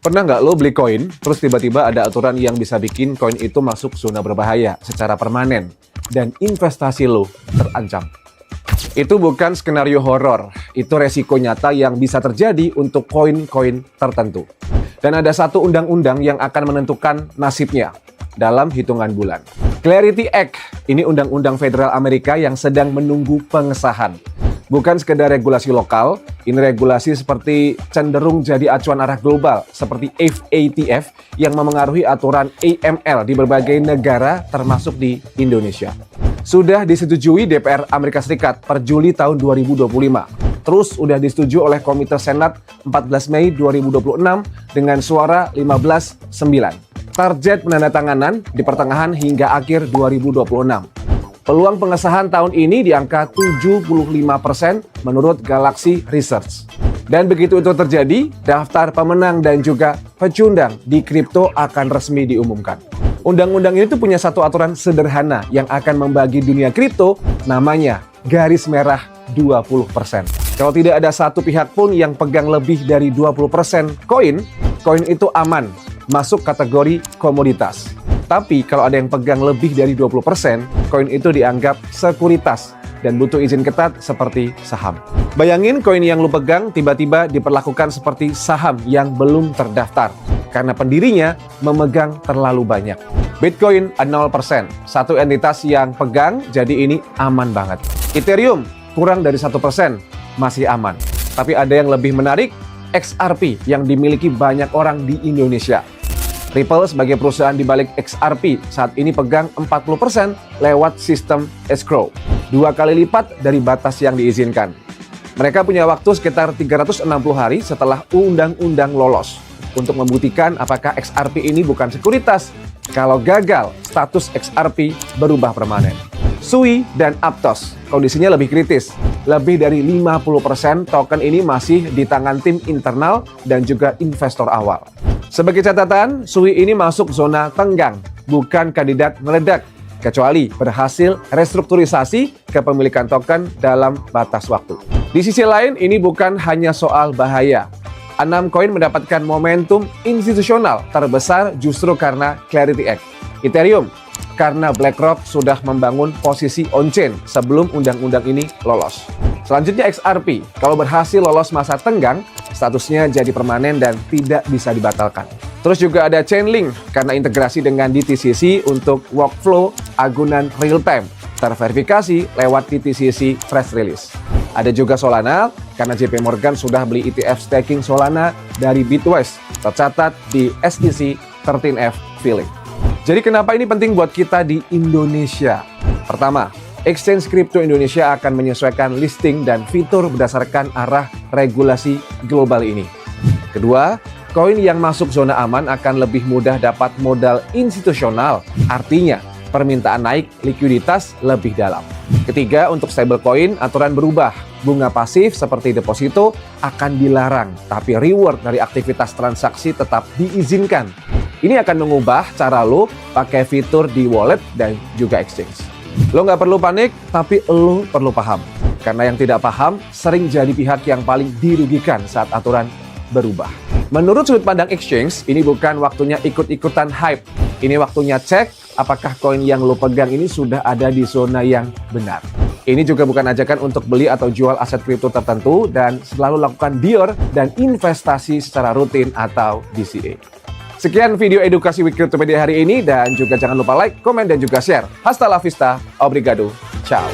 Pernah nggak lo beli koin, terus tiba-tiba ada aturan yang bisa bikin koin itu masuk zona berbahaya secara permanen, dan investasi lo terancam? Itu bukan skenario horor, itu resiko nyata yang bisa terjadi untuk koin-koin tertentu. Dan ada satu undang-undang yang akan menentukan nasibnya dalam hitungan bulan. Clarity Act, ini undang-undang federal Amerika yang sedang menunggu pengesahan. Bukan sekedar regulasi lokal, ini regulasi seperti cenderung jadi acuan arah global seperti FATF yang memengaruhi aturan AML di berbagai negara termasuk di Indonesia. Sudah disetujui DPR Amerika Serikat per Juli tahun 2025. Terus sudah disetujui oleh Komite Senat 14 Mei 2026 dengan suara 15-9. Target penandatanganan di pertengahan hingga akhir 2026. Peluang pengesahan tahun ini di angka 75% menurut Galaxy Research. Dan begitu itu terjadi, daftar pemenang dan juga pecundang di kripto akan resmi diumumkan. Undang-undang ini tuh punya satu aturan sederhana yang akan membagi dunia kripto, namanya garis merah 20%. Kalau tidak ada satu pihak pun yang pegang lebih dari 20% koin itu aman, masuk kategori komoditas. Tapi kalau ada yang pegang lebih dari 20%, koin itu dianggap sekuritas dan butuh izin ketat seperti saham. Bayangin koin yang lu pegang tiba-tiba diperlakukan seperti saham yang belum terdaftar karena pendirinya memegang terlalu banyak. Bitcoin 0%, satu entitas yang pegang, jadi ini aman banget. Ethereum kurang dari 1%, masih aman. Tapi ada yang lebih menarik, XRP yang dimiliki banyak orang di Indonesia. Ripple sebagai perusahaan di balik XRP saat ini pegang 40% lewat sistem escrow, 2 kali lipat dari batas yang diizinkan. Mereka punya waktu sekitar 360 hari setelah undang-undang lolos untuk membuktikan apakah XRP ini bukan sekuritas. Kalau gagal, status XRP berubah permanen. Sui dan Aptos, kondisinya lebih kritis. Lebih dari 50% token ini masih di tangan tim internal dan juga investor awal. Sebagai catatan, Sui ini masuk zona tenggang, bukan kandidat meledak, kecuali berhasil restrukturisasi kepemilikan token dalam batas waktu. Di sisi lain, ini bukan hanya soal bahaya. 6 koin mendapatkan momentum institusional terbesar justru karena Clarity Act. Ethereum, karena BlackRock sudah membangun posisi on-chain sebelum undang-undang ini lolos. Selanjutnya XRP, kalau berhasil lolos masa tenggang, statusnya jadi permanen dan tidak bisa dibatalkan. Terus juga ada Chainlink, karena integrasi dengan DTCC untuk workflow agunan real-time, terverifikasi lewat DTCC press release. Ada juga Solana, karena JP Morgan sudah beli ETF staking Solana dari Bitwise, tercatat di SEC 13F filing. Jadi kenapa ini penting buat kita di Indonesia? Pertama, Exchange Crypto Indonesia akan menyesuaikan listing dan fitur berdasarkan arah regulasi global ini. Kedua, koin yang masuk zona aman akan lebih mudah dapat modal institusional, artinya permintaan naik, likuiditas lebih dalam. Ketiga, untuk stablecoin, aturan berubah. Bunga pasif seperti deposito akan dilarang, tapi reward dari aktivitas transaksi tetap diizinkan. Ini akan mengubah cara lo pakai fitur di wallet dan juga exchange. Lo nggak perlu panik, tapi lo perlu paham. Karena yang tidak paham sering jadi pihak yang paling dirugikan saat aturan berubah. Menurut sudut pandang exchange, ini bukan waktunya ikut-ikutan hype. Ini waktunya cek apakah koin yang lo pegang ini sudah ada di zona yang benar. Ini juga bukan ajakan untuk beli atau jual aset kripto tertentu dan selalu lakukan DIOR dan investasi secara rutin atau DCA. Sekian video edukasi with Cryptopedia hari ini dan juga jangan lupa like, komen, dan juga share. Hasta la vista, obrigado, ciao.